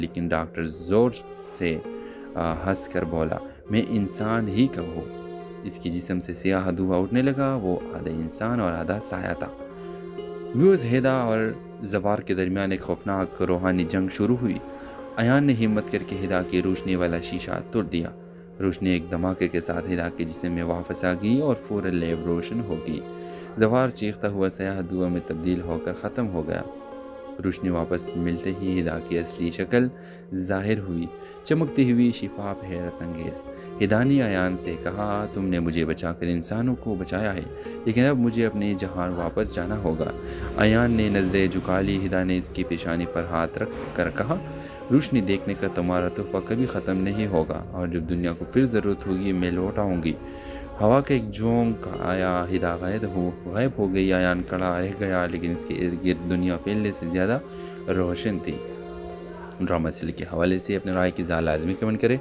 لیکن ڈاکٹر زور سے ہنس کر بولا، میں انسان ہی کا ہوں۔ اس کی جسم سے سیاہ دھواں اٹھنے لگا، وہ آدھا انسان اور آدھا سایہ تھا۔ ویوز ہیدا اور زوار کے درمیان ایک خوفناک روحانی جنگ شروع ہوئی۔ ایان نے ہمت کر کے ہیدا کی روشنی والا شیشہ توڑ دیا۔ روشنی ایک دھماکے کے ساتھ ہیدا کے جسم میں واپس آ گئی اور فوراً لیب روشن ہو گئی۔ زوار چیختا ہوا سیاہ دھواں میں تبدیل ہو کر ختم ہو گیا۔ روشنی واپس ملتے ہی ہیدا کی اصلی شکل ظاہر ہوئی، چمکتی ہوئی، شفاف، حیرت انگیز۔ ہیدا نے ایان سے کہا، تم نے مجھے بچا کر انسانوں کو بچایا ہے، لیکن اب مجھے اپنے جہان واپس جانا ہوگا۔ ایان نے نظریں جھکا لی۔ ہیدا نے اس کی پیشانی پر ہاتھ رکھ کر کہا، روشنی دیکھنے کا تمہارا تحفہ کبھی ختم نہیں ہوگا، اور جب دنیا کو پھر ضرورت ہوگی میں لوٹ آؤں گی۔ ہوا کا ایک جھونکا آیا، ہیدا غائب ہو گئی۔ ایان کھڑا رہ گیا، لیکن اس کے ارد گرد دنیا پہلے سے زیادہ روشن تھی۔ ڈرامہ سیریل کے حوالے سے اپنے رائے کی اظہار لازمی کمنٹ کریں،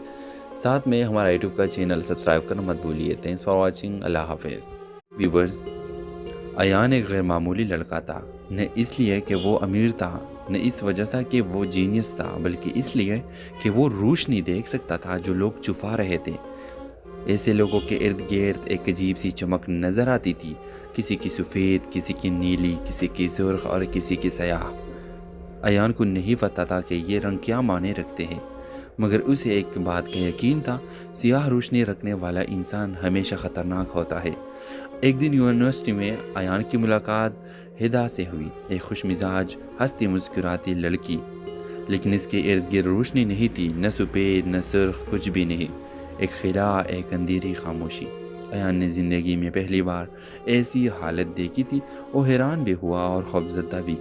ساتھ میں ہمارا یوٹیوب کا چینل سبسکرائب کرنا مت بھولیے۔ تھینکس فار واچنگ، اللہ حافظ۔ ویورز، ایان ایک غیر معمولی لڑکا تھا، نہ اس لیے کہ وہ امیر تھا، نہ اس وجہ سے کہ وہ جینیس تھا، بلکہ اس لیے کہ وہ روشنی دیکھ سکتا تھا جو لوگ چھپا رہے تھے۔ ایسے لوگوں کے ارد گرد ایک عجیب سی چمک نظر آتی تھی، کسی کی سفید، کسی کی نیلی، کسی کی سرخ اور کسی کی سیاہ۔ ایان کو نہیں پتا تھا کہ یہ رنگ کیا معنی رکھتے ہیں، مگر اسے ایک بات کا یقین تھا، سیاہ روشنی رکھنے والا انسان ہمیشہ خطرناک ہوتا ہے۔ ایک دن یونیورسٹی میں ایان کی ملاقات ہیدا سے ہوئی، ایک خوش مزاج، ہنستی مسکراتی لڑکی، لیکن اس کے ارد گرد روشنی نہیں تھی، نہ سفید نہ سرخ، کچھ بھی نہیں، ایک خلا، ایک اندھیری خاموشی۔ ایان نے زندگی میں پہلی بار ایسی حالت دیکھی تھی، وہ حیران بھی ہوا اور خوفزدہ بھی۔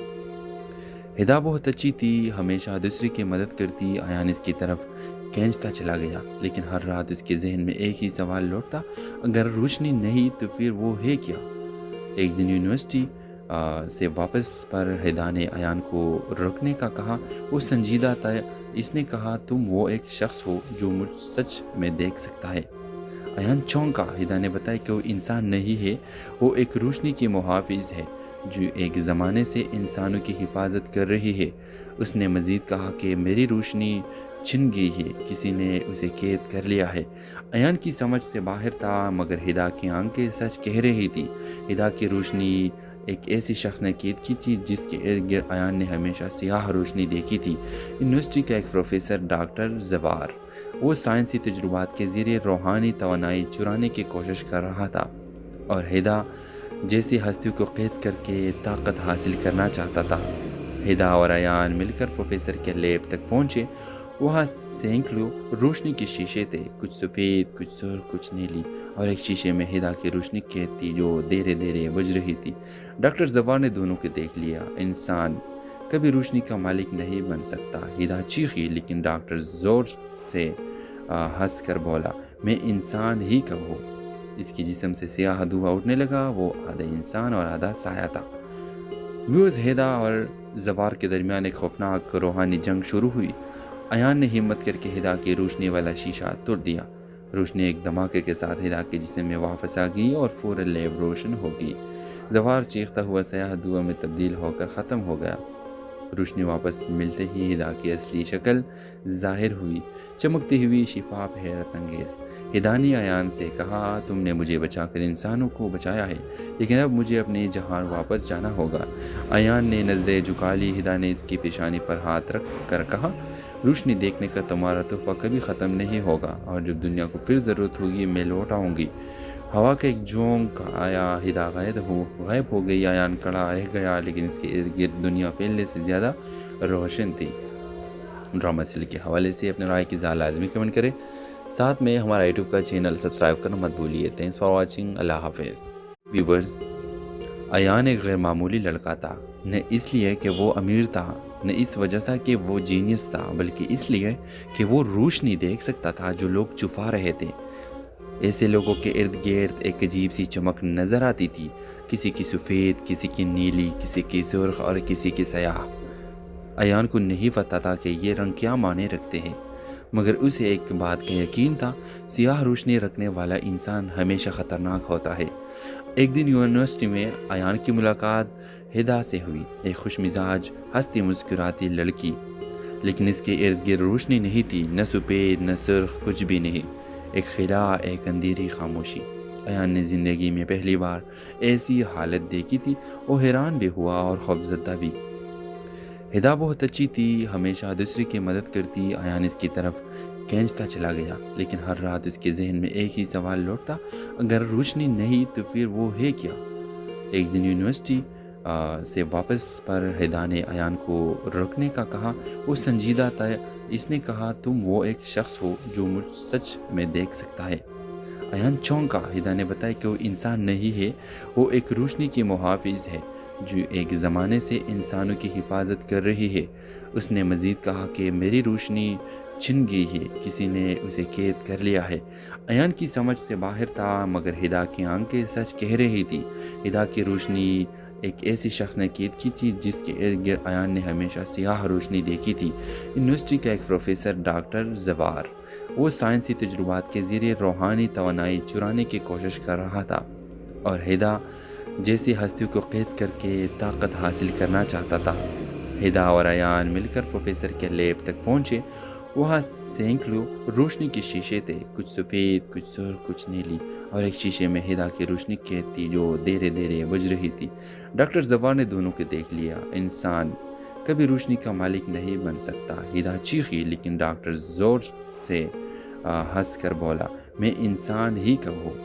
ہیدا بہت اچھی تھی، ہمیشہ دوسرے کی مدد کرتی۔ ایان اس کی طرف کھینچتا چلا گیا، لیکن ہر رات اس کے ذہن میں ایک ہی سوال لوٹتا، اگر روشنی نہیں تو پھر وہ ہے کیا؟ ایک دن یونیورسٹی سے واپس پر ہیدا نے ایان کو رکنے کا کہا۔ وہ سنجیدہ تھا، اس نے کہا، تم وہ ایک شخص ہو جو مجھ سچ میں دیکھ سکتا ہے۔ ایان چونکا۔ ہیدا نے بتایا کہ وہ انسان نہیں ہے، وہ ایک روشنی کی محافظ ہے جو ایک زمانے سے انسانوں کی حفاظت کر رہی ہے۔ اس نے مزید کہا کہ میری روشنی چھن گئی ہے، کسی نے اسے قید کر لیا ہے۔ ایان کی سمجھ سے باہر تھا، مگر ہیدا کی آنکھیں سچ کہہ رہی تھی۔ ہیدا کی روشنی ایک ایسی شخص نے قید کی تھی جس کے ارد گرد ایان نے ہمیشہ سیاہ روشنی دیکھی تھی۔ یونیورسٹی کا ایک پروفیسر ڈاکٹر زوار، وہ سائنسی تجربات کے ذریعے روحانی توانائی چرانے کی کوشش کر رہا تھا، اور ہیدا جیسی ہستیوں کو قید کر کے طاقت حاصل کرنا چاہتا تھا۔ ہیدا اور ایان مل کر پروفیسر کے لیب تک پہنچے۔ وہاں سینکڑوں روشنی کے شیشے تھے، کچھ سفید، کچھ سرخ، کچھ نیلی، اور ایک شیشے میں ہیدا کی روشنی قید تھی جو دھیرے دھیرے بجھ رہی تھی۔ ڈاکٹر زوار نے دونوں کو دیکھ لیا۔ انسان کبھی روشنی کا مالک نہیں بن سکتا، ہیدا چیخی، لیکن ڈاکٹر زور سے ہنس کر بولا، میں انسان ہی کا ہوں۔ اس کی جسم سے سیاہ دھواں اٹھنے لگا، وہ آدھا انسان اور آدھا سایہ تھا۔ ویوز ہیدا اور زوار کے درمیان ایک خوفناک روحانی جنگ شروع ہوئی۔ ایان نے ہمت کر کے ہیدا کی روشنی والا شیشہ توڑ دیا۔ روشنی ایک دھماکے کے ساتھ ہیدا کے جسم میں واپس آ گئی اور فوراً لیب روشن ہو گئی۔ زوار چیختا ہوا سیاہ دھواں میں تبدیل ہو کر ختم ہو گیا۔ روشنی واپس ملتے ہی ہیدا کی اصلی شکل ظاہر ہوئی، چمکتی ہوئی، شفاف، حیرت انگیز۔ ہیدا نے ایان سے کہا، تم نے مجھے بچا کر انسانوں کو بچایا ہے، لیکن اب مجھے اپنے جہان واپس جانا ہوگا۔ ایان نے نظریں جھکا لی۔ ہیدا نے اس کی پیشانی پر ہاتھ رکھ کر کہا، روشنی دیکھنے کا تمہارا تحفہ کبھی ختم نہیں ہوگا، اور جب دنیا کو پھر ضرورت ہوگی میں لوٹ آؤں گی۔ ہوا کا ایک جھونکا آیا، ہیدا غائب ہو گئی۔ ایان کھڑا رہ گیا، لیکن اس کے ارد گرد دنیا پہلے سے زیادہ روشن تھی۔ ڈرامہ سیریل کے حوالے سے اپنے رائے کی اظہار لازمی کمنٹ کریں، ساتھ میں ہمارا یوٹیوب کا چینل سبسکرائب کرنا مت بھولیے۔ تھینکس فار واچنگ، اللہ حافظ۔ ویورز، ایان ایک غیر معمولی لڑکا تھا، نہ اس لیے کہ وہ امیر تھا، نہ اس وجہ سے کہ وہ جینیس تھا، بلکہ اس لیے کہ وہ روشنی دیکھ سکتا تھا جو لوگ چھپا رہے تھے۔ ایسے لوگوں کے ارد گرد ایک عجیب سی چمک نظر آتی تھی، کسی کی سفید، کسی کی نیلی، کسی کی سرخ اور کسی کی سیاہ۔ ایان کو نہیں پتا تھا کہ یہ رنگ کیا معنی رکھتے ہیں، مگر اسے ایک بات کا یقین تھا، سیاہ روشنی رکھنے والا انسان ہمیشہ خطرناک ہوتا ہے۔ ایک دن یونیورسٹی میں ایان کی ملاقات ہیدا سے ہوئی، ایک خوش مزاج، ہنستی مسکراتی لڑکی، لیکن اس کے ارد گرد روشنی نہیں تھی، نہ سفید نہ سرخ، کچھ بھی نہیں، ایک خلا، ایک اندھیری خاموشی۔ ایان نے زندگی میں پہلی بار ایسی حالت دیکھی تھی۔ وہ حیران بھی ہوا اور خوفزدہ بھی۔ ہدا بہت اچھی تھی، ہمیشہ دوسرے کی مدد کرتی۔ ایان اس کی طرف کھینچتا چلا گیا، لیکن ہر رات اس کے ذہن میں ایک ہی سوال لوٹتا، اگر روشنی نہیں تو پھر وہ ہے کیا؟ ایک دن یونیورسٹی سے واپس پر ہدا نے ایان کو رکنے کا کہا۔ وہ سنجیدہ تھا۔ اس نے کہا، تم وہ ایک شخص ہو جو مجھ سچ میں دیکھ سکتا ہے۔ ایان چونکا۔ ہدا نے بتایا کہ وہ انسان نہیں ہے، وہ ایک روشنی کی محافظ ہے جو ایک زمانے سے انسانوں کی حفاظت کر رہی ہے۔ اس نے مزید کہا کہ میری روشنی چھن گئی ہے، کسی نے اسے قید کر لیا ہے۔ ایان کی سمجھ سے باہر تھا، مگر ہدا کی آنکھیں سچ کہہ رہی تھی۔ ہدا کی روشنی ایک ایسی شخص نے قید کی تھی جس کے ارد گرد ایان نے ہمیشہ سیاہ روشنی دیکھی تھی۔ یونیورسٹی کا ایک پروفیسر ڈاکٹر زوار، وہ سائنسی تجربات کے ذریعے روحانی توانائی چرانے کی کوشش کر رہا تھا، اور ہدا جیسی ہستیوں کو قید کر کے طاقت حاصل کرنا چاہتا تھا۔ ہدا اور ایان مل کر پروفیسر کے لیب تک پہنچے۔ وہاں سینکڑوں روشنی کے شیشے تھے، کچھ سفید، کچھ سرخ، کچھ نیلی، اور ایک شیشے میں ہدا کی روشنی قید تھی جو دھیرے دھیرے بجھ رہی تھی۔ ڈاکٹر زوار نے دونوں کو دیکھ لیا۔ انسان کبھی روشنی کا مالک نہیں بن سکتا، ہدا چیخی، لیکن ڈاکٹر زور سے ہنس کر بولا، میں انسان ہی کا ہوں۔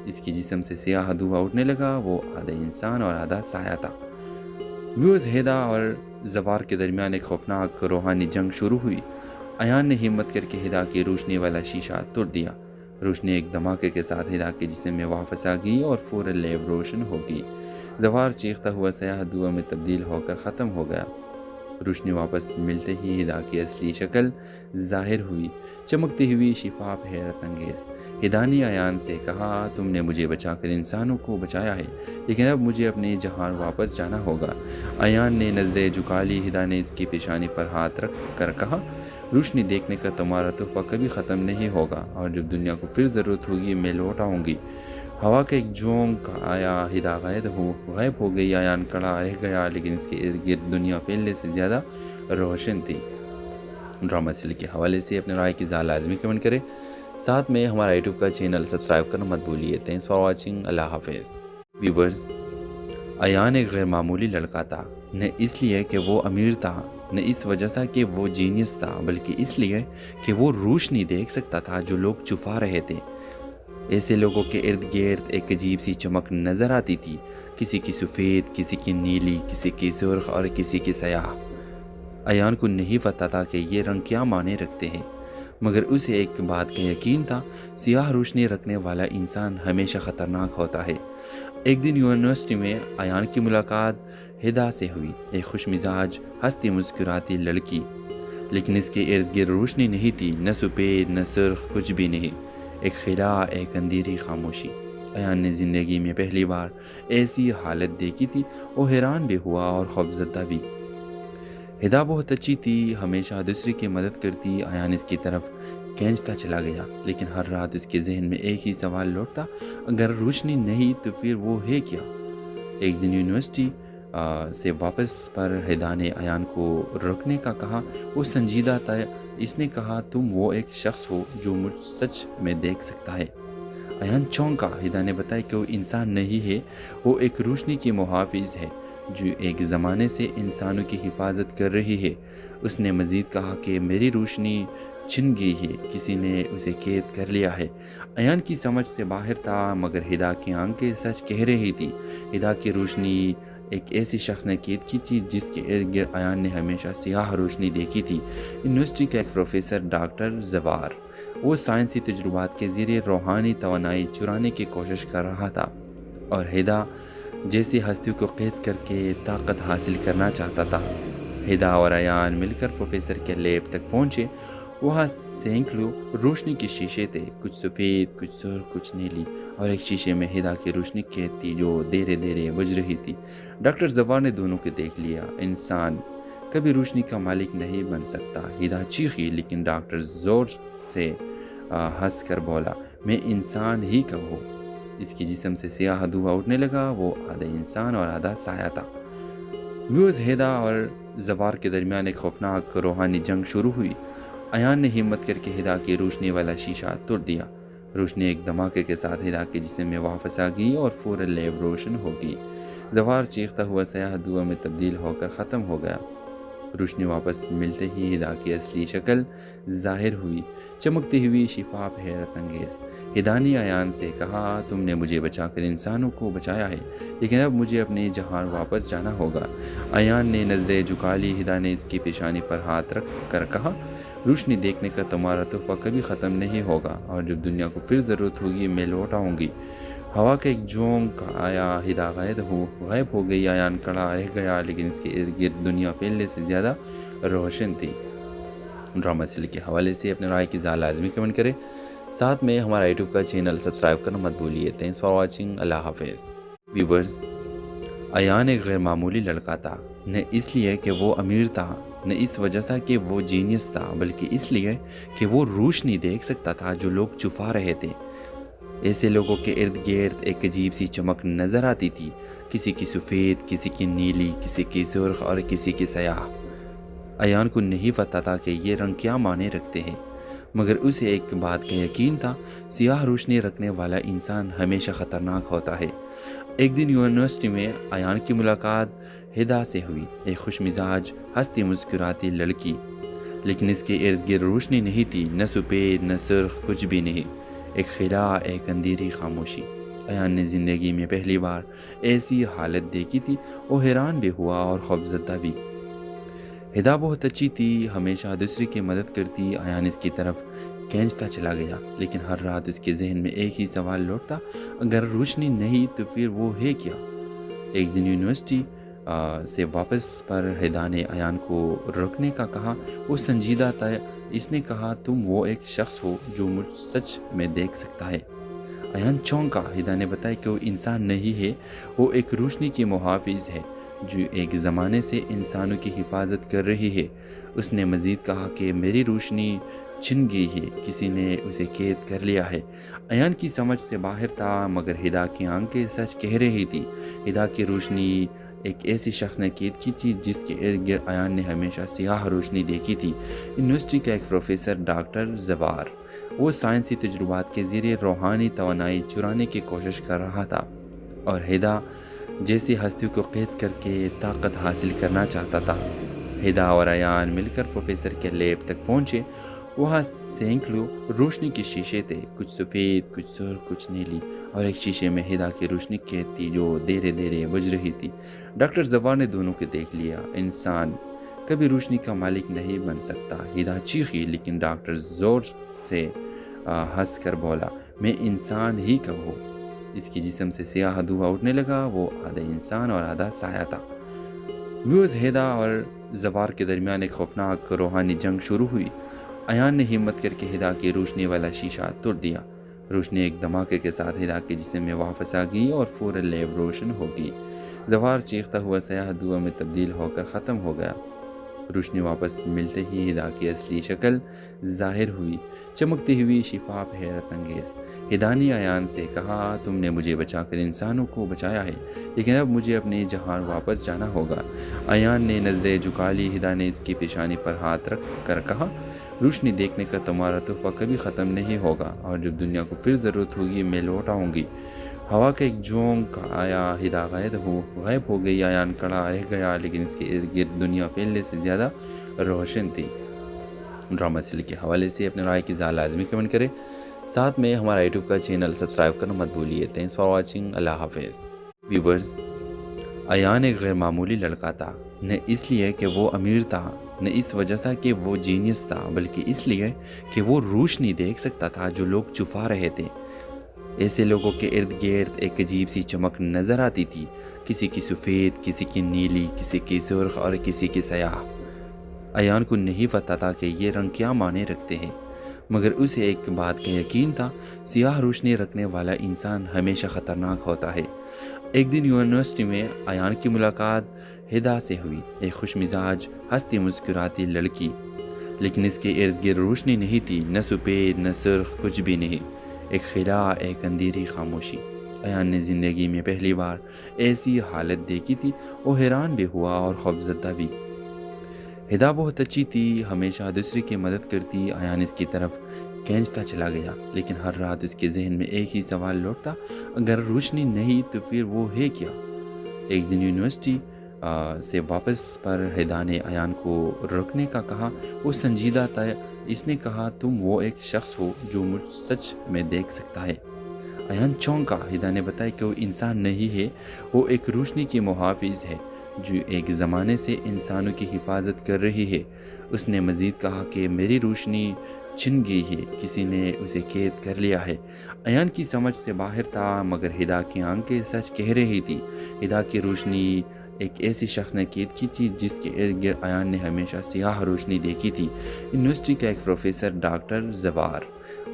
اس کی جسم سے سیاہ دھواں اٹھنے لگا، وہ آدھا انسان اور آدھا سایہ تھا۔ ہدا اور زوار کے درمیان ایک خوفناک روحانی جنگ شروع ہوئی۔ ایان نے ہمت کر کے ہدا کی روشنی والا شیشہ توڑ دیا۔ روشنی ایک دھماکے کے ساتھ ہدا کے جسم میں واپس آ گئی اور فوراً لیب روشن ہو گئی۔ زوار چیختا ہوا سیاہ دھواں میں تبدیل ہو کر ختم ہو گیا۔ روشنی واپس ملتے ہی ہدا کی اصلی شکل ظاہر ہوئی، چمکتی ہوئی، شفاف، حیرت انگیز۔ ہدا نے ایان سے کہا، تم نے مجھے بچا کر انسانوں کو بچایا ہے، لیکن اب مجھے اپنے جہان واپس جانا ہوگا۔ ایان نے نظریں جھکا لی۔ ہدا نے اس کی پیشانی پر ہاتھ رکھ کر کہا، روشنی دیکھنے کا تمہارا تحفہ کبھی ختم نہیں ہوگا، اور جب دنیا کو پھر ضرورت ہوگی میں لوٹ آؤں گی۔ ہوا کا ایک جھونک آیا، ہدا غائب ہو گئی۔ ایان کھڑا رہ گیا، لیکن اس کے ارد گرد دنیا پہلے سے زیادہ روشن تھی۔ ڈرامہ سیل کے حوالے سے اپنے رائے کی اظہار لازمی کمنٹ کریں، ساتھ میں ہمارا یوٹیوب کا چینل سبسکرائب کرنا مت بھولیے۔ Thanks for watching. اللہ حافظ۔ ویورز، ایان ایک غیر معمولی لڑکا تھا، نہ اس لیے کہ وہ امیر تھا، نہ اس وجہ سے کہ وہ جینیس تھا، بلکہ اس لیے کہ وہ روشنی دیکھ سکتا تھا جو لوگ چھپا رہے تھے۔ ایسے لوگوں کے ارد گرد ایک عجیب سی چمک نظر آتی تھی، کسی کی سفید، کسی کی نیلی، کسی کی سرخ اور کسی کی سیاہ۔ ایان کو نہیں پتا تھا کہ یہ رنگ کیا معنی رکھتے ہیں، مگر اسے ایک بات کا یقین تھا، سیاہ روشنی رکھنے والا انسان ہمیشہ خطرناک ہوتا ہے۔ ایک دن یونیورسٹی میں ایان کی ملاقات ہدا سے ہوئی، ایک خوش مزاج، ہنستی مسکراتی لڑکی، لیکن اس کے ارد گرد روشنی نہیں تھی، نہ سفید نہ سرخ، کچھ بھی نہیں، ایک خلا، ایک اندھیری خاموشی۔ ایان نے زندگی میں پہلی بار ایسی حالت دیکھی تھی۔ وہ حیران بھی ہوا اور خوفزدہ بھی۔ ہدا بہت اچھی تھی، ہمیشہ دوسرے کی مدد کرتی۔ ایان اس کی طرف کھینچتا چلا گیا، لیکن ہر رات اس کے ذہن میں ایک ہی سوال لوٹتا، اگر روشنی نہیں تو پھر وہ ہے کیا؟ ایک دن یونیورسٹی سے واپس پر ہدا نے ایان کو رکنے کا کہا۔ وہ سنجیدہ تھا۔ اس نے کہا، تم وہ ایک شخص ہو جو مجھ سچ میں دیکھ سکتا ہے۔ ایان چونکا۔ ہدا نے بتایا کہ وہ انسان نہیں ہے، وہ ایک روشنی کی محافظ ہے جو ایک زمانے سے انسانوں کی حفاظت کر رہی ہے۔ اس نے مزید کہا کہ میری روشنی چھن گئی ہے، کسی نے اسے قید کر لیا ہے۔ ایان کی سمجھ سے باہر تھا، مگر ہدا کی آنکھیں سچ کہہ رہی تھی۔ ہدا کی روشنی ایک ایسی شخص نے قید کی تھی جس کے ارد گرد ایان نے ہمیشہ سیاہ روشنی دیکھی تھی۔ یونیورسٹی کا ایک پروفیسر ڈاکٹر زوار، وہ سائنسی تجربات کے ذریعے روحانی توانائی چرانے کی کوشش کر رہا تھا، اور ہدا جیسی ہستیوں کو قید کر کے طاقت حاصل کرنا چاہتا تھا۔ ہدا اور ایان مل کر پروفیسر کے لیب تک پہنچے۔ وہاں سینکڑوں روشنی کے شیشے تھے، کچھ سفید، کچھ سرخ، کچھ نیلی، اور ایک شیشے میں ہدا کی روشنی قید تھی جو دھیرے دھیرے بجھ رہی تھی۔ ڈاکٹر زوار نے دونوں کو دیکھ لیا۔ انسان کبھی روشنی کا مالک نہیں بن سکتا، ہدا چیخی، لیکن ڈاکٹر زور سے ہنس کر بولا، میں انسان ہی کا ہوں۔ اس کی جسم سے سیاہ دھواں اٹھنے لگا، وہ آدھا انسان اور آدھا سایہ تھا۔ ہدا اور زوار کے درمیان ایک خوفناک روحانی جنگ شروع ہوئی۔ ایان نے ہمت کر کے ہدا کی روشنی والا شیشہ توڑ دیا۔ روشنی ایک دھماکے کے ساتھ ہدا کے جسم میں واپس آ گئی اور فوراً لیب روشن ہو گئی۔ زوار چیختا ہوا سیاہ دھواں میں تبدیل ہو کر ختم ہو گیا۔ روشنی واپس ملتے ہی ہدا کی اصلی شکل ظاہر ہوئی، چمکتی ہوئی، شفاف، حیرت انگیز۔ ہدا نے ایان سے کہا، تم نے مجھے بچا کر انسانوں کو بچایا ہے، لیکن اب مجھے اپنے جہان واپس جانا ہوگا۔ ایان نے نظریں جھکا لی۔ ہدا نے اس کی پیشانی پر ہاتھ رکھ کر کہا، روشنی دیکھنے کا تمہارا تحفہ کبھی ختم نہیں ہوگا، اور جب دنیا کو پھر ضرورت ہوگی میں لوٹ آؤں گی۔ ہوا کا ایک جھونک آیا، ہدا غائب ہو گئی۔ ایان کھڑا رہ گیا، لیکن اس کے ارد گرد دنیا پہلے سے زیادہ روشن تھی۔ ڈرامہ سیریل کے حوالے سے اپنے رائے کی اظہار لازمی کمنٹ کریں، ساتھ میں ہمارا یوٹیوب کا چینل سبسکرائب کرنا مت بھولیے۔ تھینکس فار واچنگ، اللہ حافظ۔ ویورز، ایان ایک غیر معمولی لڑکا تھا، نہ اس لیے کہ وہ امیر تھا، نہ اس وجہ سے کہ وہ جینیس تھا، بلکہ اس لیے کہ وہ روشنی دیکھ سکتا تھا جو لوگ چھپا رہے تھے۔ ایسے لوگوں کے ارد گرد ایک عجیب سی چمک نظر آتی تھی، کسی کی سفید، کسی کی نیلی، کسی کی سرخ اور کسی کی سیاہ۔ ایان کو نہیں پتا تھا کہ یہ رنگ کیا معنی رکھتے ہیں، مگر اسے ایک بات کا یقین تھا، سیاہ روشنی رکھنے والا انسان ہمیشہ خطرناک ہوتا ہے۔ ایک دن یونیورسٹی میں ایان کی ملاقات ہدا سے ہوئی، ایک خوش مزاج، ہنستی مسکراتی لڑکی، لیکن اس کے ارد گرد روشنی نہیں تھی، نہ سفید نہ سرخ، کچھ بھی نہیں، ایک خلا، ایک اندھیری خاموشی۔ ایان نے زندگی میں پہلی بار ایسی حالت دیکھی تھی، وہ حیران بھی ہوا اور خوفزدہ بھی۔ ہدا بہت اچھی تھی، ہمیشہ دوسرے کی مدد کرتی۔ ایان اس کی طرف کھینچتا چلا گیا، لیکن ہر رات اس کے ذہن میں ایک ہی سوال لوٹتا، اگر روشنی نہیں تو پھر وہ ہے کیا؟ ایک دن یونیورسٹی سے واپس پر ہدا نے ایان کو روکنے کا کہا۔ وہ سنجیدہ تھا، اس نے کہا، تم وہ ایک شخص ہو جو مجھ سچ میں دیکھ سکتا ہے۔ ایان چونکا۔ ہدا نے بتایا کہ وہ انسان نہیں ہے، وہ ایک روشنی کی محافظ ہے جو ایک زمانے سے انسانوں کی حفاظت کر رہی ہے۔ اس نے مزید کہا کہ میری روشنی چھن گئی ہے، کسی نے اسے قید کر لیا ہے۔ ایان کی سمجھ سے باہر تھا، مگر ہدا کی آنکھیں سچ کہہ رہی تھی۔ ہدا کی روشنی ایک ایسی شخص نے قید کی تھی جس کے ارد گرد ایان نے ہمیشہ سیاہ روشنی دیکھی تھی۔ یونیورسٹی کا ایک پروفیسر ڈاکٹر زوار، وہ سائنسی تجربات کے ذریعے روحانی توانائی چرانے کی کوشش کر رہا تھا، اور ہدا جیسی ہستیوں کو قید کر کے طاقت حاصل کرنا چاہتا تھا۔ ہدا اور ایان مل کر پروفیسر کے لیب تک پہنچے۔ وہاں سینکڑوں روشنی کے شیشے تھے، کچھ سفید، کچھ سرخ، کچھ نیلی، اور ایک شیشے میں ہدا کی روشنی قید تھی جو دھیرے دھیرے بجھ رہی تھی۔ ڈاکٹر زوار نے دونوں کو دیکھ لیا۔ انسان کبھی روشنی کا مالک نہیں بن سکتا، ہدا چیخی، لیکن ڈاکٹر زور سے ہنس کر بولا، میں انسان ہی کا ہوں۔ اس کی جسم سے سیاہ دھواں اٹھنے لگا، وہ آدھا انسان اور آدھا سایہ تھا۔ ویوز، ہدا اور زوار کے درمیان ایک خوفناک روحانی جنگ شروع ہوئی۔ ایان نے ہمت کر کے ہدا کی روشنی والا شیشہ توڑ دیا۔ روشنی ایک دھماکے کے ساتھ ہدا کے جسم میں واپس آ گئی اور فوراً لیب روشن ہو گئی۔ زوار چیختا ہوا سیاہ دھواں میں تبدیل ہو کر ختم ہو گیا۔ روشنی واپس ملتے ہی ہدا کی اصلی شکل ظاہر ہوئی، چمکتی ہوئی، شفاف، حیرت انگیز۔ ہدا نے ایان سے کہا، تم نے مجھے بچا کر انسانوں کو بچایا ہے، لیکن اب مجھے اپنے جہان واپس جانا ہوگا۔ ایان نے نظریں جھکا لی۔ ہدا نے اس کی پیشانی پر ہاتھ رکھ کر کہا، روشنی دیکھنے کا تمہارا تحفہ کبھی ختم نہیں ہوگا، اور جب دنیا کو پھر ضرورت ہوگی میں لوٹ آؤں گی۔ ہوا کا ایک جھونک آیا، ہدا غائب ہو گئی۔ ایان کھڑا رہ گیا، لیکن اس کے ارد گرد دنیا پہلے سے زیادہ روشن تھی۔ ڈرامہ سیریل کے حوالے سے اپنے رائے کی اظہار لازمی کمنٹ کریں، ساتھ میں ہمارا یوٹیوب کا چینل سبسکرائب کرنا مت بھولیے۔ تھینکس فار واچنگ، اللہ حافظ۔ ویورز، ایان ایک غیر معمولی لڑکا تھا، نہ اس لیے کہ وہ امیر تھا، نہ اس وجہ سے کہ وہ جینیس تھا، بلکہ اس لیے کہ وہ روشنی دیکھ سکتا تھا جو لوگ چھپا رہے تھے۔ ایسے لوگوں کے ارد گرد ایک عجیب سی چمک نظر آتی تھی، کسی کی سفید، کسی کی نیلی، کسی کی سرخ اور کسی کی سیاہ۔ ایان کو نہیں پتا تھا کہ یہ رنگ کیا معنی رکھتے ہیں، مگر اسے ایک بات کا یقین تھا، سیاہ روشنی رکھنے والا انسان ہمیشہ خطرناک ہوتا ہے۔ ایک دن یونیورسٹی میں ایان کی ملاقات ہدا سے ہوئی، ایک خوش مزاج، ہنستی مسکراتی لڑکی، لیکن اس کے ارد گرد روشنی نہیں تھی، نہ سفید نہ سرخ، کچھ بھی نہیں، ایک خلا، ایک اندھیری خاموشی۔ ایان نے زندگی میں پہلی بار ایسی حالت دیکھی تھی، وہ حیران بھی ہوا اور خوفزدہ بھی۔ ہدا بہت اچھی تھی، ہمیشہ دوسرے کی مدد کرتی۔ ایان اس کی طرف کھینچتا چلا گیا، لیکن ہر رات اس کے ذہن میں ایک ہی سوال لوٹتا، اگر روشنی نہیں تو پھر وہ ہے کیا؟ ایک دن یونیورسٹی سے واپس پر ہدا نے ایان کو رکنے کا کہا۔ وہ سنجیدہ تھا۔ اس نے کہا، تم وہ ایک شخص ہو جو مجھ سچ میں دیکھ سکتا ہے۔ ایان چونکا۔ ہدا نے بتایا کہ وہ انسان نہیں ہے، وہ ایک روشنی کی محافظ ہے جو ایک زمانے سے انسانوں کی حفاظت کر رہی ہے۔ اس نے مزید کہا کہ میری روشنی چھن گئی ہے، کسی نے اسے قید کر لیا ہے۔ ایان کی سمجھ سے باہر تھا، مگر ہدا کی آنکھیں سچ کہہ رہی تھی۔ ہدا کی روشنی ایک ایسی شخص نے قید کی تھی جس کے ارد گرد ایان نے ہمیشہ سیاہ روشنی دیکھی تھی۔ یونیورسٹی کا ایک پروفیسر ڈاکٹر زوار،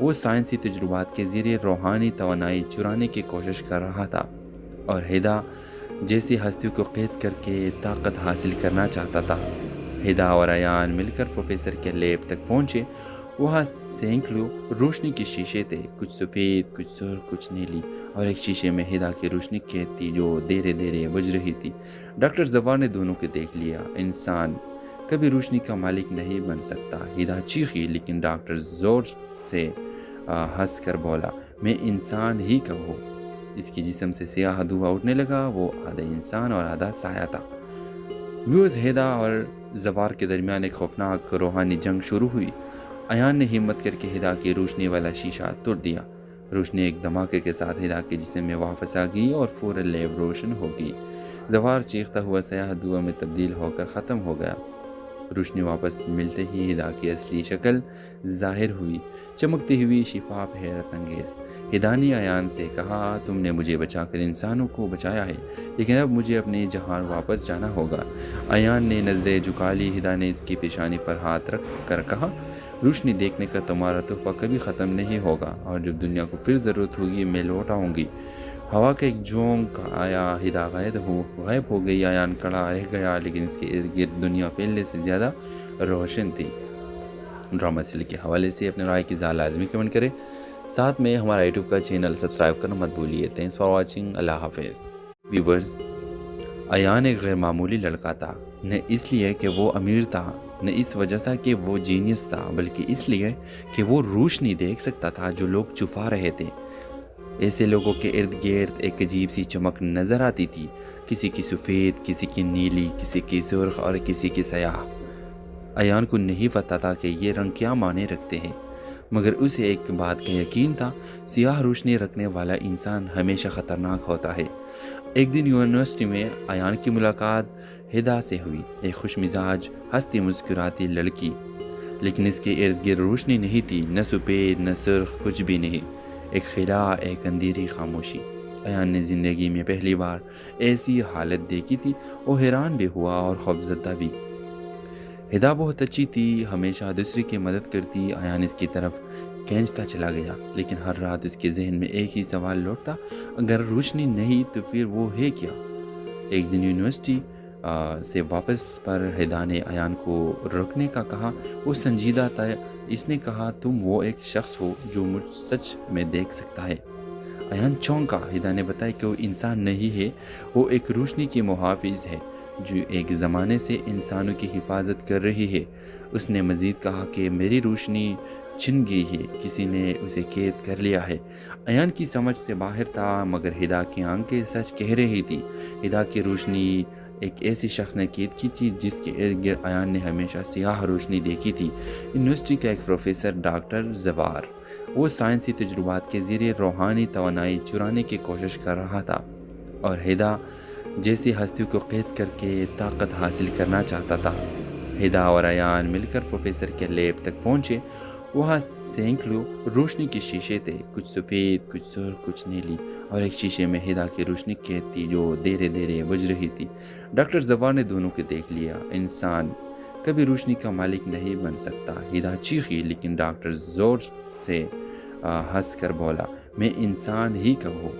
وہ سائنسی تجربات کے ذریعے روحانی توانائی چرانے کی کوشش کر رہا تھا، اور ہدا جیسی ہستیوں کو قید کر کے طاقت حاصل کرنا چاہتا تھا۔ ہدا اور ایان مل کر پروفیسر کے لیب تک پہنچے۔ وہاں سینکڑوں روشنی کے شیشے تھے، کچھ سفید، کچھ سرخ، کچھ نیلی، اور ایک شیشے میں ہدا کی روشنی قید تھی جو دھیرے دھیرے بجھ رہی تھی۔ ڈاکٹر زوار نے دونوں کو دیکھ لیا۔ انسان کبھی روشنی کا مالک نہیں بن سکتا، ہدا چیخی، لیکن ڈاکٹر زور سے ہنس کر بولا، میں انسان ہی کا ہوں۔ اس کی جسم سے سیاہ دھواں اٹھنے لگا، وہ آدھا انسان اور آدھا سایہ تھا۔ ہدا اور زوار کے درمیان ایک خوفناک روحانی جنگ شروع ہوئی۔ ایان نے ہمت کر کے ہدا کی روشنی والا شیشہ توڑ دیا۔ روشنی ایک دھماکے کے ساتھ ہدا کے جسم میں واپس آ گئی اور فوراً لیب روشن ہو گئی۔ زوار چیختا ہوا سیاہ دھواں میں تبدیل ہو کر ختم ہو گیا۔ روشنی واپس ملتے ہی ہدا کی اصلی شکل ظاہر ہوئی، چمکتی ہوئی، شفاف، حیرت انگیز۔ ہدا نے ایان سے کہا، تم نے مجھے بچا کر انسانوں کو بچایا ہے، لیکن اب مجھے اپنے جہان واپس جانا ہوگا۔ ایان نے نظریں جھکا لی۔ ہدا نے اس کی پیشانی پر ہاتھ رکھ کر کہا، روشنی دیکھنے کا تمہارا تحفہ کبھی ختم نہیں ہوگا، اور جب دنیا کو پھر ضرورت ہوگی میں لوٹ آؤں گی۔ ہوا کا ایک جھونکا آیا، ہدا غائب ہو گئی۔ ایان کھڑا رہ گیا، لیکن اس کے ارد گرد دنیا پہلے سے زیادہ روشن تھی۔ ڈرامہ سیل کے حوالے سے اپنے رائے کی لازمی کمنٹ کریں، ساتھ میں ہمارا یوٹیوب کا چینل سبسکرائب کرنا مت بھولیے۔ تھینکس فار واچنگ، اللہ حافظ۔ ویورز، ایان ایک غیر معمولی لڑکا تھا، نہ اس لیے کہ وہ امیر تھا، نہ اس وجہ سے کہ وہ جینیس تھا، بلکہ اس لیے کہ وہ روشنی دیکھ سکتا تھا جو لوگ چھپا رہے تھے۔ ایسے لوگوں کے ارد گرد ایک عجیب سی چمک نظر آتی تھی، کسی کی سفید، کسی کی نیلی، کسی کی سرخ اور کسی کی سیاہ۔ ایان کو نہیں پتا تھا کہ یہ رنگ کیا معنی رکھتے ہیں، مگر اسے ایک بات کا یقین تھا، سیاہ روشنی رکھنے والا انسان ہمیشہ خطرناک ہوتا ہے۔ ایک دن یونیورسٹی میں ایان کی ملاقات ہدا سے ہوئی، ایک خوش مزاج، ہنستی مسکراتی لڑکی، لیکن اس کے ارد گرد روشنی نہیں تھی، نہ سفید نہ سرخ، کچھ بھی نہیں، ایک خلا، ایک اندھیری خاموشی۔ ایان نے زندگی میں پہلی بار ایسی حالت دیکھی تھی۔ وہ حیران بھی ہوا اور خوفزدہ بھی۔ ہدا بہت اچھی تھی، ہمیشہ دوسرے کی مدد کرتی۔ ایان اس کی طرف کھینچتا چلا گیا، لیکن ہر رات اس کے ذہن میں ایک ہی سوال لوٹتا، اگر روشنی نہیں تو پھر وہ ہے کیا؟ ایک دن یونیورسٹی سے واپس پر ہدا نے ایان کو رکنے کا کہا۔ وہ سنجیدہ تھا۔ اس نے کہا، تم وہ ایک شخص ہو جو مجھ سچ میں دیکھ سکتا ہے۔ ایان چونکا۔ ہدا نے بتایا کہ وہ انسان نہیں ہے، وہ ایک روشنی کی محافظ ہے جو ایک زمانے سے انسانوں کی حفاظت کر رہی ہے۔ اس نے مزید کہا کہ میری روشنی چھن گئی ہے، کسی نے اسے قید کر لیا ہے۔ ایان کی سمجھ سے باہر تھا، مگر ہدا کی آنکھیں سچ کہہ رہی تھی۔ ہدا کی روشنی ایک ایسی شخص نے قید کی تھی جس کے ارد گرد ایان نے ہمیشہ سیاہ روشنی دیکھی تھی۔ یونیورسٹی کا ایک پروفیسر ڈاکٹر زوار، وہ سائنسی تجربات کے ذریعے روحانی توانائی چرانے کی کوشش کر رہا تھا، اور ہدا جیسی ہستیوں کو قید کر کے طاقت حاصل کرنا چاہتا تھا۔ ہدا اور ایان مل کر پروفیسر کے لیب تک پہنچے۔ وہاں سینکڑوں روشنی کے شیشے تھے، کچھ سفید، کچھ سرخ، کچھ نیلی، اور ایک شیشے میں ہدا کی روشنی قید تھی جو دھیرے دھیرے بجھ رہی تھی۔ ڈاکٹر زوار نے دونوں کو دیکھ لیا۔ انسان کبھی روشنی کا مالک نہیں بن سکتا، ہدا چیخی، لیکن ڈاکٹر زور سے ہنس کر بولا، میں انسان ہی کا ہوں۔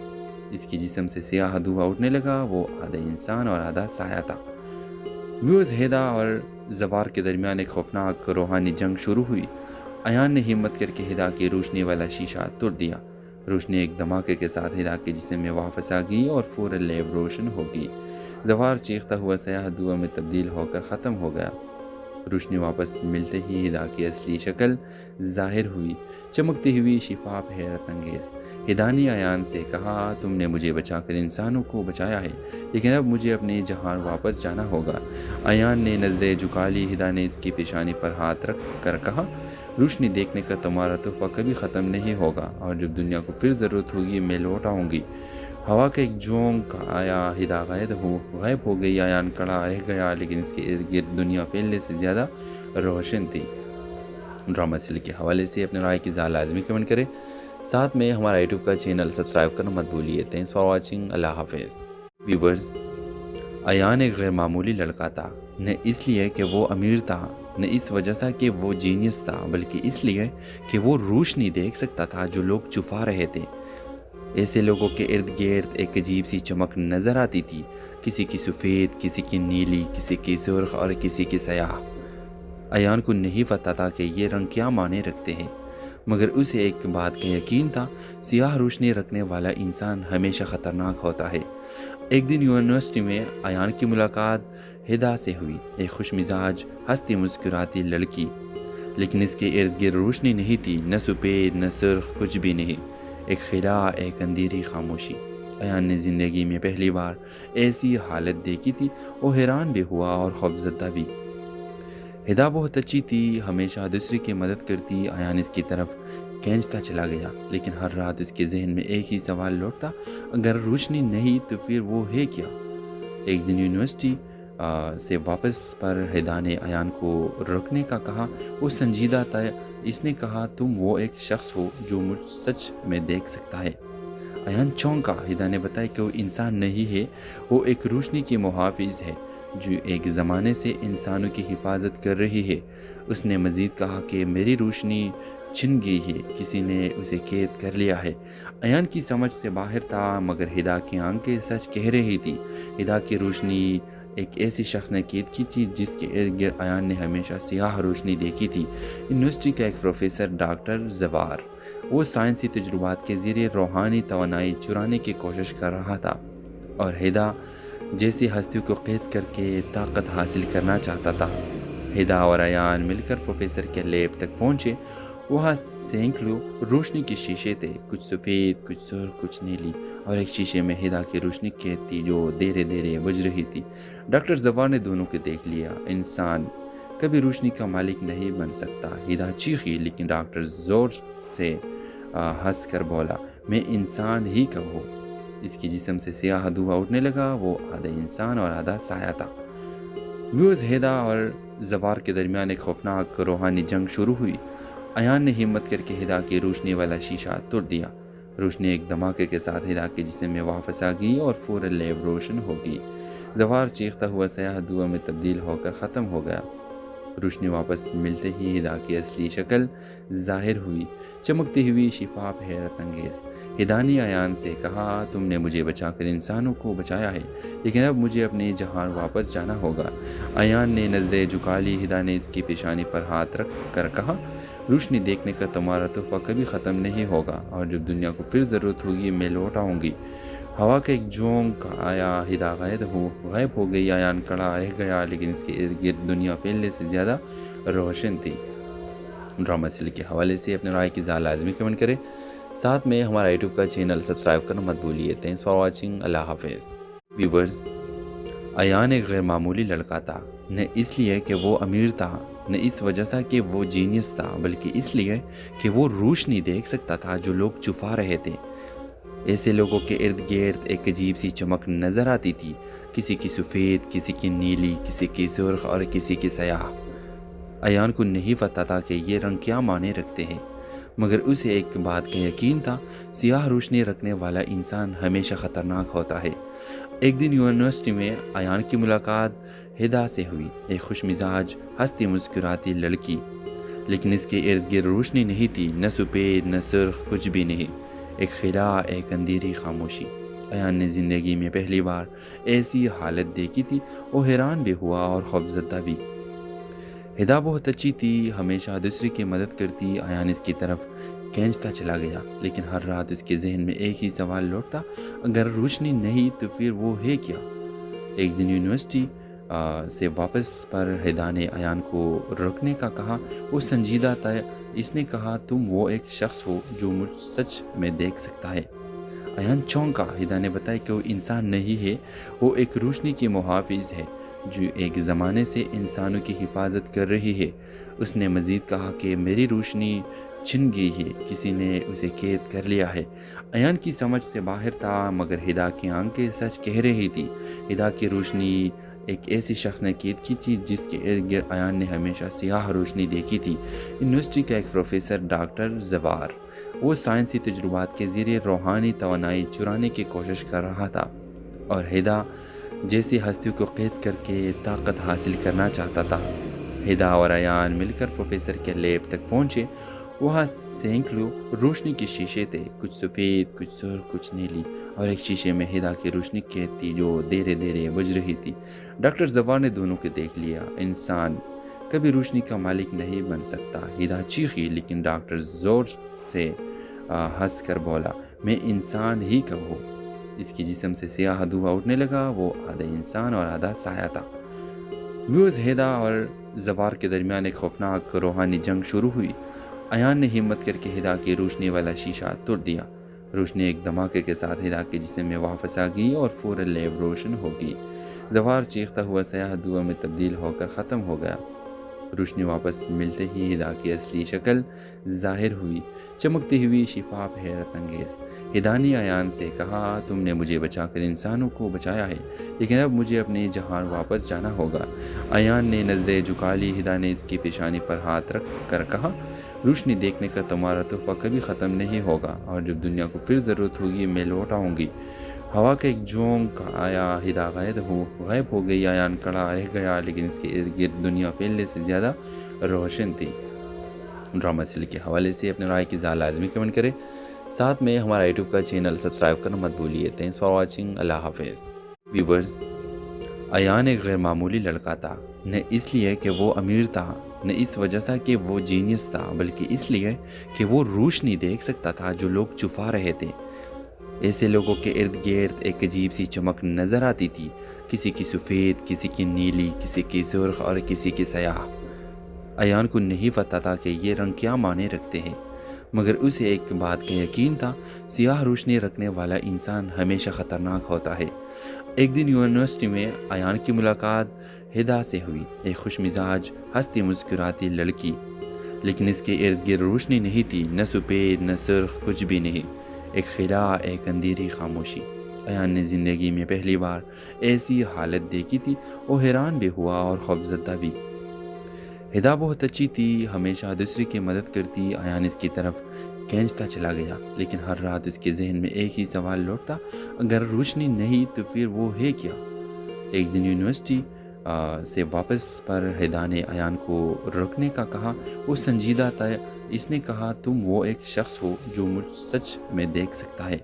اس کی جسم سے سیاہ دھواں اٹھنے لگا، وہ آدھا انسان اور آدھا سایہ تھا۔ ہدا اور زوار کے درمیان ایک خوفناک روحانی جنگ شروع ہوئی۔ ایان نے ہمت کر کے ہدا کی روشنی والا شیشہ توڑ دیا۔ روشنی ایک دھماکے کے ساتھ ہدا کے جسم میں واپس آ گئی اور فوراً لیب روشن ہو گئی۔ زوار چیختا ہوا سیاہ دھواں میں تبدیل ہو کر ختم ہو گیا۔ روشنی واپس ملتے ہی ہدا کی اصلی شکل ظاہر ہوئی، چمکتی ہوئی، شفاف، حیرت انگیز۔ ہدا نے ایان سے کہا، تم نے مجھے بچا کر انسانوں کو بچایا ہے، لیکن اب مجھے اپنے جہان واپس جانا ہوگا۔ ایان نے نظریں جھکا لی۔ ہدا نے اس کی پیشانی پر ہاتھ رکھ کر کہا، روشنی دیکھنے کا تمہارا تحفہ کبھی ختم نہیں ہوگا، اور جب دنیا کو پھر ضرورت ہوگی میں لوٹ آؤں گی۔ ہوا کا ایک جھونک آیا، ہدا غائب ہو گئی۔ ایان کھڑا رہ گیا، لیکن اس کے ارد گرد دنیا پہلے سے زیادہ روشن تھی۔ ڈرامہ سیریل کے حوالے سے اپنے رائے کی اظہار لازمی کمنٹ کریں، ساتھ میں ہمارا یوٹیوب کا چینل سبسکرائب کرنا مت بھولیے۔ تھینکس فار واچنگ، اللہ حافظ۔ ویورز، ایان ایک غیر معمولی لڑکا تھا، نہ اس لیے کہ وہ امیر تھا، نہ اس وجہ سے کہ وہ جینیس تھا، بلکہ اس لیے کہ وہ روشنی دیکھ سکتا تھا جو لوگ چھپا رہے تھے۔ ایسے لوگوں کے ارد گرد ایک عجیب سی چمک نظر آتی تھی، کسی کی سفید، کسی کی نیلی، کسی کی سرخ اور کسی کی سیاہ۔ ایان کو نہیں پتا تھا کہ یہ رنگ کیا معنی رکھتے ہیں، مگر اسے ایک بات کا یقین تھا، سیاہ روشنی رکھنے والا انسان ہمیشہ خطرناک ہوتا ہے۔ ایک دن یونیورسٹی میں ایان کی ملاقات ہدا سے ہوئی، ایک خوش مزاج، ہنستی مسکراتی لڑکی، لیکن اس کے ارد گرد روشنی نہیں تھی، نہ سفید نہ سرخ، کچھ بھی نہیں، ایک خلا، ایک اندھیری خاموشی۔ ایان نے زندگی میں پہلی بار ایسی حالت دیکھی تھی، وہ حیران بھی ہوا اور خوفزدہ بھی۔ ہدا بہت اچھی تھی، ہمیشہ دوسرے کی مدد کرتی۔ ایان اس کی طرف کھینچتا چلا گیا، لیکن ہر رات اس کے ذہن میں ایک ہی سوال لوٹتا، اگر روشنی نہیں تو پھر وہ ہے کیا؟ ایک دن یونیورسٹی سے واپس پر ہدا نے ایان کو رکنے کا کہا۔ وہ سنجیدہ تھا، اس نے کہا، تم وہ ایک شخص ہو جو مجھ سچ میں دیکھ سکتا ہے۔ ایان چونکا۔ ہدا نے بتایا کہ وہ انسان نہیں ہے، وہ ایک روشنی کی محافظ ہے جو ایک زمانے سے انسانوں کی حفاظت کر رہی ہے۔ اس نے مزید کہا کہ میری روشنی چھن گئی ہے، کسی نے اسے قید کر لیا ہے۔ ایان کی سمجھ سے باہر تھا، مگر ہدا کی آنکھیں سچ کہہ رہی تھی۔ ہدا کی روشنی ایک ایسی شخص نے قید کی تھی جس کے ارد گرد ایان نے ہمیشہ سیاہ روشنی دیکھی تھی۔ یونیورسٹی کا ایک پروفیسر ڈاکٹر زوار، وہ سائنسی تجربات کے ذریعے روحانی توانائی چرانے کی کوشش کر رہا تھا، اور ہدا جیسی ہستیوں کو قید کر کے طاقت حاصل کرنا چاہتا تھا۔ ہدا اور ایان مل کر پروفیسر کے لیب تک پہنچے۔ وہاں سینکڑوں روشنی کے شیشے تھے، کچھ سفید، کچھ سرخ، کچھ نیلی، اور ایک شیشے میں ہدا کی روشنی قید تھی جو دھیرے دھیرے بجھ رہی تھی۔ ڈاکٹر زوار نے دونوں کو دیکھ لیا۔ انسان کبھی روشنی کا مالک نہیں بن سکتا، ہدا چیخی، لیکن ڈاکٹر زور سے ہنس کر بولا، میں انسان ہی کا ہوں۔ اس کی جسم سے سیاہ دھواں اٹھنے لگا، وہ آدھا انسان اور آدھا سایہ تھا۔ ہدا اور زوار کے درمیان ایک خوفناک روحانی جنگ شروع ہوئی۔ ایان نے ہمت کر کے ہدا کی روشنی والا شیشہ توڑ دیا۔ روشنی ایک دھماکے کے ساتھ ہدا کے جسم میں واپس آ گئی اور فوراً لیب روشن ہو گئی۔ زوار چیختا ہوا سیاہ دھواں میں تبدیل ہو کر ختم ہو گیا۔ روشنی واپس ملتے ہی ہدا کی اصلی شکل ظاہر ہوئی، چمکتی ہوئی، شفاف، حیرت انگیز۔ ہدا نے ایان سے کہا، تم نے مجھے بچا کر انسانوں کو بچایا ہے، لیکن اب مجھے اپنے جہان واپس جانا ہوگا۔ ایان نے نظریں جھکا لی۔ ہدا نے اس کی پیشانی پر ہاتھ رکھ کر کہا، روشنی دیکھنے کا تمہارا تحفہ کبھی ختم نہیں ہوگا، اور جب دنیا کو پھر ضرورت ہوگی میں لوٹ آؤں گی۔ ہوا کا ایک جھونک آیا، ہدا غائب ہو گئی۔ ایان کھڑا رہ گیا، لیکن اس کے ارد گرد دنیا پہلے سے زیادہ روشن تھی۔ ڈرامہ سیریل کے حوالے سے اپنے رائے کی اظہار لازمی کمنٹ کریں، ساتھ میں ہمارا یوٹیوب کا چینل سبسکرائب کرنا مت بھولیے۔ تھینکس فار واچنگ، اللہ حافظ۔ ویورز، ایان ایک غیر معمولی لڑکا تھا، نہ اس لیے کہ وہ امیر تھا، نہ اس وجہ سے کہ وہ جینیس تھا، بلکہ اس لیے کہ وہ روشنی دیکھ سکتا تھا جو لوگ چھپا رہے تھے۔ ایسے لوگوں کے ارد گرد ایک عجیب سی چمک نظر آتی تھی، کسی کی سفید، کسی کی نیلی، کسی کی سرخ اور کسی کی سیاہ۔ ایان کو نہیں پتا تھا کہ یہ رنگ کیا معنی رکھتے ہیں، مگر اسے ایک بات کا یقین تھا، سیاہ روشنی رکھنے والا انسان ہمیشہ خطرناک ہوتا ہے۔ ایک دن یونیورسٹی میں ایان کی ملاقات ہدا سے ہوئی، ایک خوش مزاج، ہنستی مسکراتی لڑکی، لیکن اس کے ارد گرد روشنی نہیں تھی، نہ سفید نہ سرخ، کچھ بھی نہیں، ایک خلا، ایک اندھیری خاموشی۔ ایان نے زندگی میں پہلی بار ایسی حالت دیکھی تھی، وہ حیران بھی ہوا اور خوفزدہ بھی۔ ہدا بہت اچھی تھی، ہمیشہ دوسرے کی مدد کرتی۔ ایان اس کی طرف کھینچتا چلا گیا، لیکن ہر رات اس کے ذہن میں ایک ہی سوال لوٹتا، اگر روشنی نہیں تو پھر وہ ہے کیا؟ ایک دن یونیورسٹی سے واپس پر ہدا نے ایان کو رکنے کا کہا۔ وہ سنجیدہ تھا۔ اس نے کہا تم وہ ایک شخص ہو جو مجھ سچ میں دیکھ سکتا ہے۔ ایان چونکا۔ ہدا نے بتایا کہ وہ انسان نہیں ہے، وہ ایک روشنی کی محافظ ہے جو ایک زمانے سے انسانوں کی حفاظت کر رہی ہے۔ اس نے مزید کہا کہ میری روشنی چھن گئی ہے، کسی نے اسے قید کر لیا ہے۔ ایان کی سمجھ سے باہر تھا، مگر ہدا کی آنکھیں سچ کہہ رہی تھی۔ ہدا کی روشنی ایک ایسی شخص نے قید کی تھی جس کے ارد گرد ایان نے ہمیشہ سیاہ روشنی دیکھی تھی۔ یونیورسٹی کا ایک پروفیسر ڈاکٹر زوار، وہ سائنسی تجربات کے ذریعے روحانی توانائی چرانے کی کوشش کر رہا تھا اور ہدا جیسی ہستیوں کو قید کر کے طاقت حاصل کرنا چاہتا تھا۔ ہدا اور ایان مل کر پروفیسر کے لیب تک پہنچے۔ وہاں سینکڑوں روشنی کے شیشے تھے، کچھ سفید، کچھ سرخ، کچھ نیلی، اور ایک شیشے میں ہدا کی روشنی قید تھی جو دھیرے دھیرے بجھ رہی تھی۔ ڈاکٹر زوار نے دونوں کو دیکھ لیا۔ انسان کبھی روشنی کا مالک نہیں بن سکتا۔ ہدا چیخی، لیکن ڈاکٹر زور سے ہنس کر بولا، میں انسان ہی کا ہوں۔ اس کے جسم سے سیاہ دھواں اٹھنے لگا۔ وہ آدھا انسان اور آدھا سایہ تھا۔ ہدا اور زوار کے درمیان ایک خوفناک روحانی جنگ شروع ہوئی۔ ایان نے ہمت کر کے ہدا کی روشنی والا شیشہ توڑ دیا۔ روشنی ایک دھماکے کے ساتھ ہدا کے جسم میں واپس آ گئی اور فوراً لیب روشن ہو گئی۔ زوار چیختا ہوا سیاہ دھواں میں تبدیل ہو کر ختم ہو گیا۔ روشنی واپس ملتے ہی ہدا کی اصلی شکل ظاہر ہوئی، چمکتی ہوئی، شفاف، حیرت انگیز۔ ہدا نے ایان سے کہا تم نے مجھے بچا کر انسانوں کو بچایا ہے، لیکن اب مجھے اپنے جہان واپس جانا ہوگا۔ ایان نے نظریں جھکا لی۔ ہدا نے اس کی پیشانی پر ہاتھ رکھ کر کہا روشنی دیکھنے کا تمہارا تحفہ کبھی ختم نہیں ہوگا، اور جب دنیا کو پھر ضرورت ہوگی میں لوٹ آؤں گی۔ ہوا کا ایک جھونکا آیا، ہدا غائب ہو گئی۔ ایان کھڑا رہ گیا، لیکن اس کے ارد گرد دنیا پہلے سے زیادہ روشن تھی۔ ڈرامہ سیل کے حوالے سے اپنے رائے کی لازمی کمنٹ کریں، ساتھ میں ہمارا یوٹیوب کا چینل سبسکرائب کرنا مت بھولیے۔ Thanks for watching. اللہ حافظ۔ ویورز، ایان ایک غیر معمولی لڑکا تھا، نہ اس لیے کہ وہ امیر تھا، نہ اس وجہ سے کہ وہ جینیس تھا، بلکہ اس لیے کہ وہ روشنی دیکھ سکتا تھا جو لوگ چھپا رہے تھے۔ ایسے لوگوں کے ارد گرد ایک عجیب سی چمک نظر آتی تھی، کسی کی سفید، کسی کی نیلی، کسی کی سرخ اور کسی کی سیاہ۔ ایان کو نہیں پتا تھا کہ یہ رنگ کیا معنی رکھتے ہیں، مگر اسے ایک بات کا یقین تھا، سیاہ روشنی رکھنے والا انسان ہمیشہ خطرناک ہوتا ہے۔ ایک دن یونیورسٹی میں ایان کی ملاقات ہدا سے ہوئی، ایک خوش مزاج، ہنستی مسکراتی لڑکی، لیکن اس کے ارد گرد روشنی نہیں تھی، نہ سفید نہ سرخ، کچھ بھی نہیں، ایک خلا، ایک اندھیری خاموشی۔ ایان نے زندگی میں پہلی بار ایسی حالت دیکھی تھی۔ وہ حیران بھی ہوا اور خوفزدہ بھی۔ ہدا بہت اچھی تھی، ہمیشہ دوسرے کی مدد کرتی۔ ایان اس کی طرف کھینچتا چلا گیا، لیکن ہر رات اس کے ذہن میں ایک ہی سوال لوٹتا، اگر روشنی نہیں تو پھر وہ ہے کیا؟ ایک دن یونیورسٹی سے واپس پر ہدا نے ایان کو رکنے کا کہا۔ وہ سنجیدہ تھا۔ اس نے کہا تم وہ ایک شخص ہو جو مجھ سچ میں دیکھ سکتا ہے۔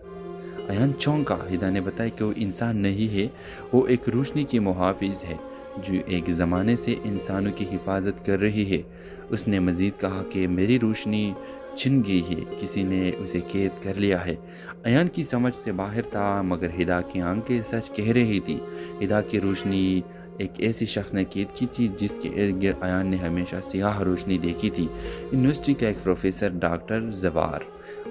ایان چونکا۔ ہدا نے بتایا کہ وہ انسان نہیں ہے، وہ ایک روشنی کی محافظ ہے جو ایک زمانے سے انسانوں کی حفاظت کر رہی ہے۔ اس نے مزید کہا کہ میری روشنی چھن گئی ہے، کسی نے اسے قید کر لیا ہے۔ ایان کی سمجھ سے باہر تھا، مگر ہدا کی آنکھیں سچ کہہ رہی تھی۔ ہدا کی روشنی ایک ایسی شخص نے قید کی تھی جس کے ارد گرد ایان نے ہمیشہ سیاہ روشنی دیکھی تھی۔ یونیورسٹی کا ایک پروفیسر ڈاکٹر زوار،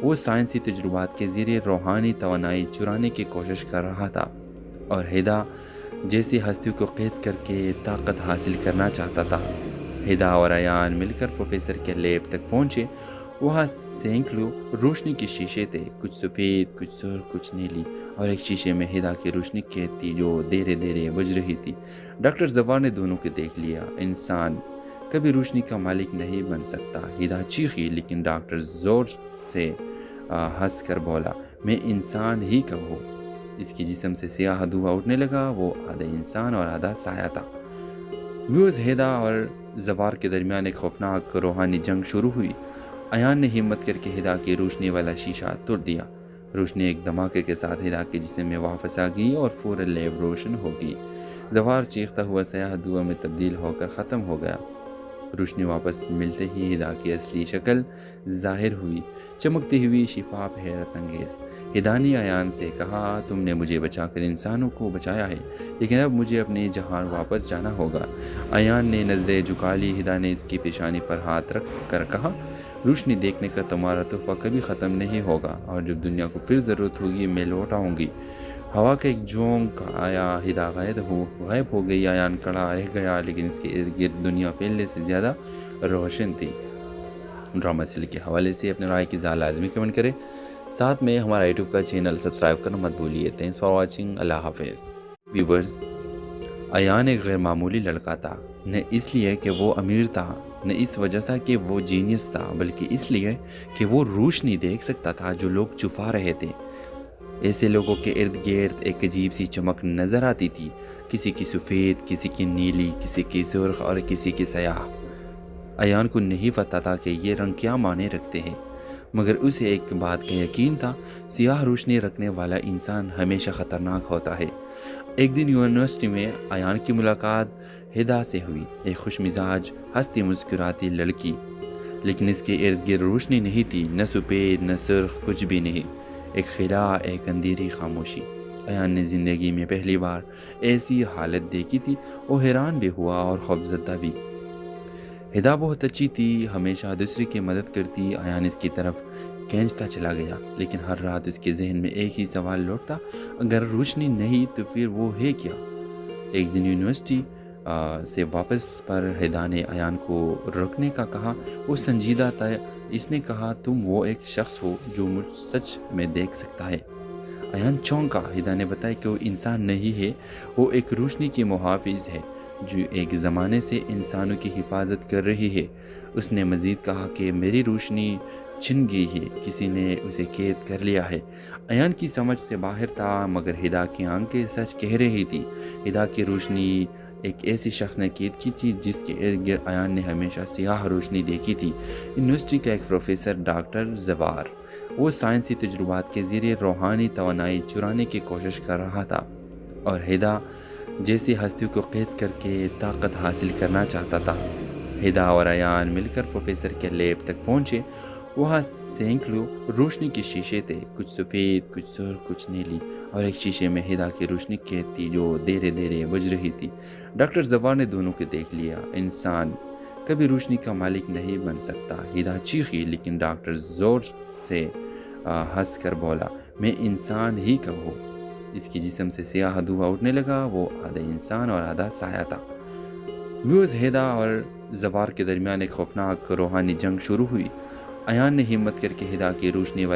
وہ سائنسی تجربات کے ذریعے روحانی توانائی چرانے کی کوشش کر رہا تھا اور ہدا جیسی ہستیوں کو قید کر کے طاقت حاصل کرنا چاہتا تھا۔ ہدا اور ایان مل کر پروفیسر کے لیب تک پہنچے۔ وہاں سینکڑوں روشنی کے شیشے تھے، کچھ سفید، کچھ سرخ، کچھ نیلی، اور ایک شیشے میں ہدا کی روشنی قید تھی جو دھیرے دھیرے بجھ رہی تھی۔ ڈاکٹر زوار نے دونوں کو دیکھ لیا۔ انسان کبھی روشنی کا مالک نہیں بن سکتا۔ ہدا چیخی، لیکن ڈاکٹر زور سے ہنس کر بولا، میں انسان ہی کا ہوں۔ اس کے جسم سے سیاہ دھواں اٹھنے لگا۔ وہ آدھا انسان اور آدھا سایہ تھا۔ ہدا اور زوار کے درمیان ایک خوفناک روحانی جنگ شروع ہوئی۔ ایان نے ہمت کر کے ہدا کی روشنی والا شیشہ توڑ دیا۔ روشنی ایک دھماکے کے ساتھ ہدا کے جسم میں واپس آ گئی اور فوراً لیب روشن ہو گئی۔ زوار چیختا ہوا سیاہ دھواں میں تبدیل ہو کر ختم ہو گیا۔ روشنی واپس ملتے ہی ہدا کی اصلی شکل ظاہر ہوئی، چمکتی ہوئی، شفاف، حیرت انگیز۔ ہدا نے ایان سے کہا، تم نے مجھے بچا کر انسانوں کو بچایا ہے، لیکن اب مجھے اپنے جہان واپس جانا ہوگا۔ ایان نے نظریں جھکا لی۔ ہدا نے اس کی پیشانی پر ہاتھ رکھ کر کہا، روشنی دیکھنے کا تمہارا تحفہ کبھی ختم نہیں ہوگا، اور جب دنیا کو پھر ضرورت ہوگی میں لوٹ آؤں گی۔ ہوا کا ایک جھونک آیا، ہدا غائب ہو گئی۔ ایان کھڑا رہ گیا، لیکن اس کے ارد گرد دنیا پہلے سے زیادہ روشن تھی۔ ڈرامہ سیریل کے حوالے سے اپنے رائے کی اظہار لازمی کمنٹ کریں، ساتھ میں ہمارا یوٹیوب کا چینل سبسکرائب کرنا مت بھولیے۔ تھینکس فار واچنگ، اللہ حافظ۔ ویورز، ایان ایک غیر معمولی لڑکا تھا، نہ اس لیے کہ وہ امیر تھا، نہ اس وجہ سے کہ وہ جینیس تھا، بلکہ اس لیے کہ وہ روشنی دیکھ سکتا تھا جو لوگ چھپا رہے تھے۔ ایسے لوگوں کے ارد گرد ایک عجیب سی چمک نظر آتی تھی، کسی کی سفید، کسی کی نیلی، کسی کی سرخ اور کسی کی سیاہ۔ ایان کو نہیں پتا تھا کہ یہ رنگ کیا معنی رکھتے ہیں، مگر اسے ایک بات کا یقین تھا، سیاہ روشنی رکھنے والا انسان ہمیشہ خطرناک ہوتا ہے۔ ایک دن یونیورسٹی میں ایان کی ملاقات ہدا سے ہوئی، ایک خوش مزاج، ہنستی مسکراتی لڑکی، لیکن اس کے ارد گرد روشنی نہیں تھی، نہ سفید نہ سرخ، کچھ بھی نہیں، ایک خلا، ایک اندھیری خاموشی۔ ایان نے زندگی میں پہلی بار ایسی حالت دیکھی تھی، وہ حیران بھی ہوا اور خوفزدہ بھی۔ ہدا بہت اچھی تھی، ہمیشہ دوسرے کی مدد کرتی۔ ایان اس کی طرف کھینچتا چلا گیا، لیکن ہر رات اس کے ذہن میں ایک ہی سوال لوٹتا، اگر روشنی نہیں تو پھر وہ ہے کیا؟ ایک دن یونیورسٹی سے واپس پر ہدا نے ایان کو روکنے کا کہا۔ وہ سنجیدہ تھا، اس نے کہا، تم وہ ایک شخص ہو جو مجھ سچ میں دیکھ سکتا ہے۔ ایان چونکا۔ ہدا نے بتایا کہ وہ انسان نہیں ہے، وہ ایک روشنی کی محافظ ہے جو ایک زمانے سے انسانوں کی حفاظت کر رہی ہے۔ اس نے مزید کہا کہ میری روشنی چھن گئی ہے، کسی نے اسے قید کر لیا ہے۔ ایان کی سمجھ سے باہر تھا، مگر ہدا کی آنکھیں سچ کہہ رہی تھی۔ ہدا کی روشنی ایک ایسی شخص نے قید کی تھی جس کے ارد گرد ایان نے ہمیشہ سیاہ روشنی دیکھی تھی۔ یونیورسٹی کا ایک پروفیسر، ڈاکٹر زوار، وہ سائنسی تجربات کے ذریعے روحانی توانائی چرانے کی کوشش کر رہا تھا، اور ہدا جیسی ہستیوں کو قید کر کے طاقت حاصل کرنا چاہتا تھا۔ ہدا اور ایان مل کر پروفیسر کے لیب تک پہنچے۔ وہاں سینکڑوں روشنی کے شیشے تھے، کچھ سفید، کچھ سرخ، کچھ نیلی، اور ایک شیشے میں ہدا کی روشنی قید تھی جو دھیرے دھیرے بجھ رہی تھی۔ ڈاکٹر زوار نے دونوں کو دیکھ لیا۔ انسان کبھی روشنی کا مالک نہیں بن سکتا، ہدا چیخی، لیکن ڈاکٹر زور سے ہنس کر بولا، میں انسان ہی کا ہوں۔ اس کے جسم سے سیاہ دھواں اٹھنے لگا، وہ آدھا انسان اور آدھا سایہ تھا۔ ہدا اور زوار کے درمیان ایک خوفناک روحانی جنگ شروع ہوئی۔ ایان نے ہمت کر کے ہدا کی روشنی والا